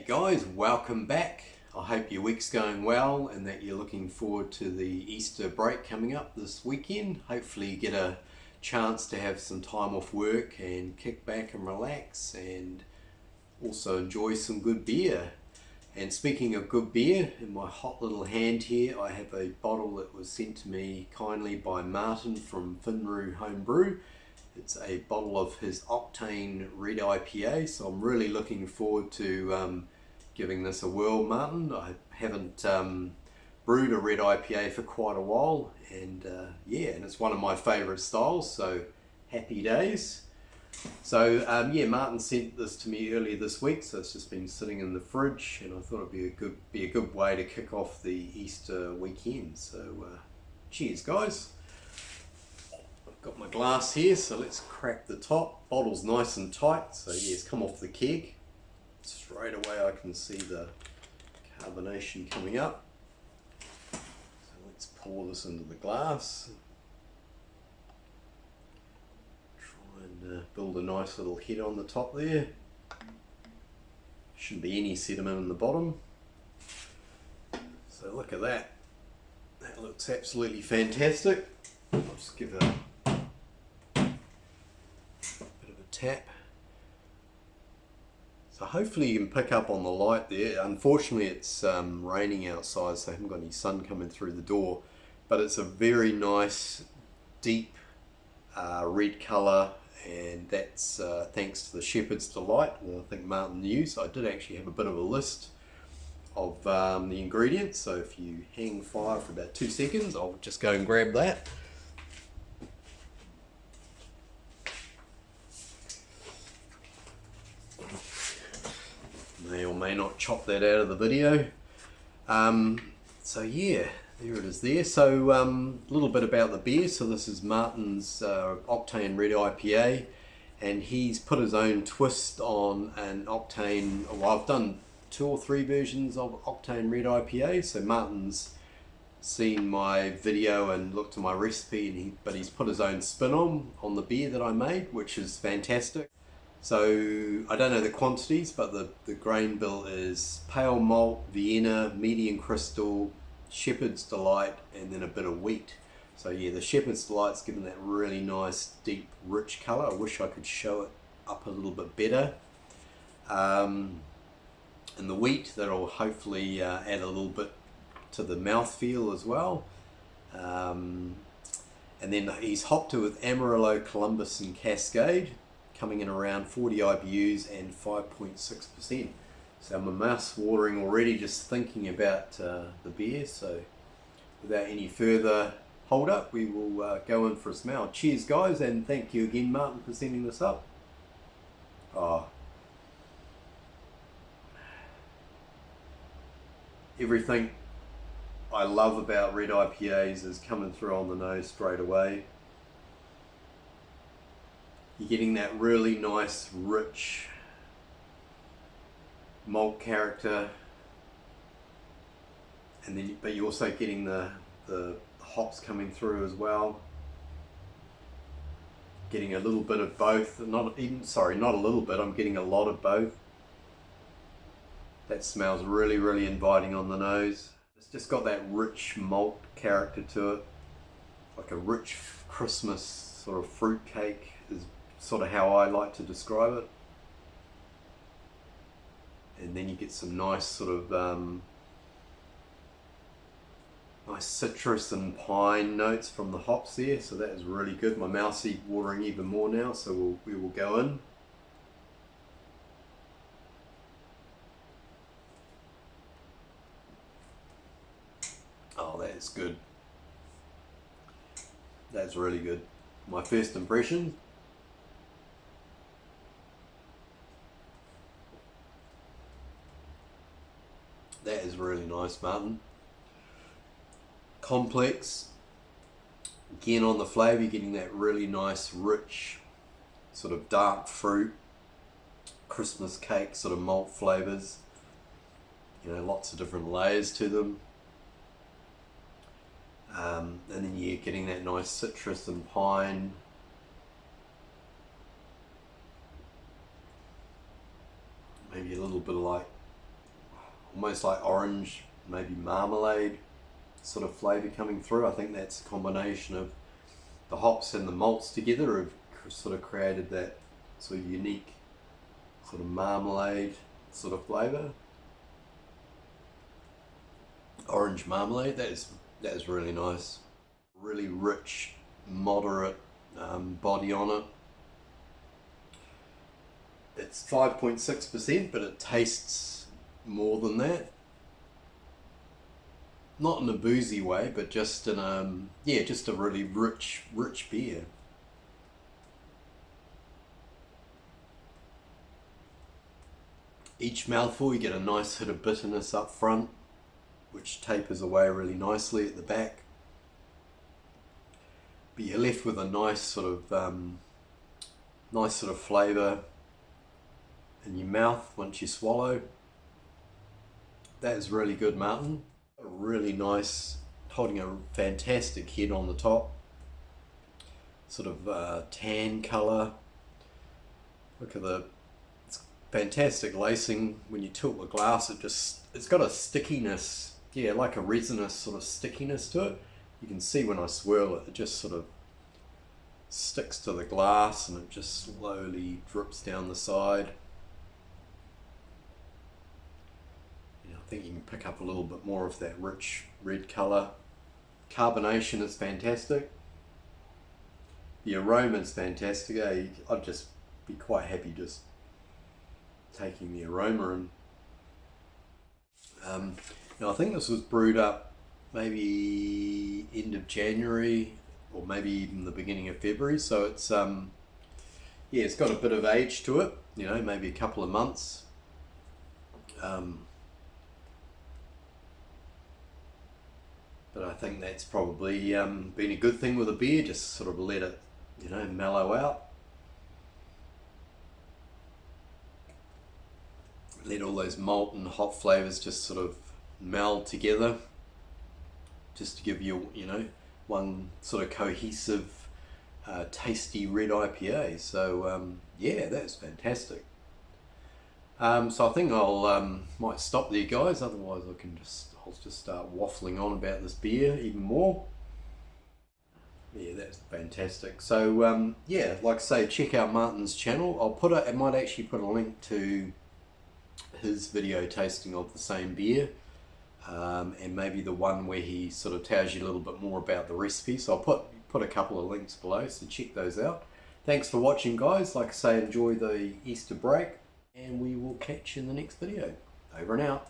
Hey guys, welcome back. I hope your week's going well and that you're looking forward to the Easter break coming up this weekend. Hopefully you get a chance to have some time off work and kick back and relax and also enjoy some good beer. And speaking of good beer, in my hot little hand here I have a bottle that was sent to me kindly by Martin from Finnroo Homebrew. It's a bottle of his Octane red IPA, so I'm really looking forward to giving this a whirl, Martin. I haven't brewed a red IPA for quite a while, and yeah, and it's one of my favourite styles, so happy days. So yeah, Martin sent this to me earlier this week, so it's just been sitting in the fridge, and I thought it'd be a good way to kick off the Easter weekend. So cheers, guys. Got my glass here, so let's crack the top. Bottle's nice and tight, so yeah, it's come off the keg. Straight away I can see the carbonation coming up. So let's pour this into the glass. Try and build a nice little head on the top there. Shouldn't be any sediment in the bottom. So look at that. That looks absolutely fantastic. I'll just give a tap. So hopefully you can pick up on the light there. Unfortunately it's raining outside, so I haven't got any sun coming through the door, but it's a very nice deep red colour, and that's thanks to the Shepherd's Delight that I think Martin used. I did actually have a bit of a list of the ingredients, so if you hang fire for about 2 seconds I'll just go and grab that. May or may not chop that out of the video. So yeah, there it is there. So a little bit about the beer. So this is Martin's Octane Red IPA, and he's put his own twist on an Octane. Well, I've done 2 or 3 versions of Octane Red IPA. So Martin's seen my video and looked at my recipe, and but he's put his own spin on the beer that I made, which is fantastic. So I don't know the quantities, but the grain bill is pale malt, Vienna, medium crystal, Shepherd's Delight, and then a bit of wheat. So yeah, the Shepherd's Delight's given that really nice, deep, rich colour. I wish I could show it up a little bit better. And the wheat, that'll hopefully add a little bit to the mouthfeel as well. And then he's hopped it with Amarillo, Columbus, and Cascade, coming in around 40 IBUs and 5.6%. So my mouth's watering already just thinking about the beer. So without any further hold up, we will go in for a smell. Cheers guys, and thank you again Martin for sending this up. Oh, everything I love about red IPAs is coming through on the nose straight away. You're getting that really nice, rich malt character, and then but you're also getting the hops coming through as well. Getting a little bit of both. Not a little bit. I'm getting a lot of both. That smells really, really inviting on the nose. It's just got that rich malt character to it, like a rich Christmas sort of fruit cake is sort of how I like to describe it. And then you get some nice sort of nice citrus and pine notes from the hops there, so that is really good. My mouth's watering even more now, so we will go in. Oh, that is good. That's really good. My first impression. That is really nice, Martin. Complex. Again on the flavour, you're getting that really nice, rich, sort of dark fruit, Christmas cake sort of malt flavours. You know, lots of different layers to them. And then you're getting that nice citrus and pine. Maybe a little bit of like almost like orange, maybe marmalade sort of flavour coming through. I think that's a combination of the hops and the malts together have sort of created that sort of unique sort of marmalade sort of flavour. Orange marmalade, that is really nice. Really rich, moderate body on it. It's 5.6%, but it tastes more than that. Not in a boozy way, but just in just a really rich beer. Each mouthful you get a nice hit of bitterness up front, which tapers away really nicely at the back. But you're left with a nice sort of flavour in your mouth once you swallow. That is really good, Martin. A really nice, holding a fantastic head on the top. Sort of tan colour. Look at it's fantastic lacing. When you tilt the glass, it's got a stickiness, yeah, like a resinous sort of stickiness to it. You can see when I swirl it, it just sort of sticks to the glass and it just slowly drips down the side. I think you can pick up a little bit more of that rich red colour. Carbonation is fantastic. The aroma is fantastic. I'd just be quite happy just taking the aroma in. Now I think this was brewed up maybe end of January or maybe even the beginning of February, so it's it's got a bit of age to it, maybe a couple of months. But I think that's probably been a good thing with a beer, just sort of let it, mellow out. Let all those malt and hop flavours just sort of meld together, just to give you, one sort of cohesive, tasty red IPA. So yeah, that's fantastic. So I think I'll might stop there, guys. Otherwise, I'll just start waffling on about this beer even more. Yeah, that's fantastic. So yeah, like I say, check out Martin's channel. I might actually put a link to his video tasting of the same beer, and maybe the one where he sort of tells you a little bit more about the recipe. So I'll put a couple of links below, so check those out. Thanks for watching, guys. Like I say, enjoy the Easter break, and we will catch you in the next video. Over and out.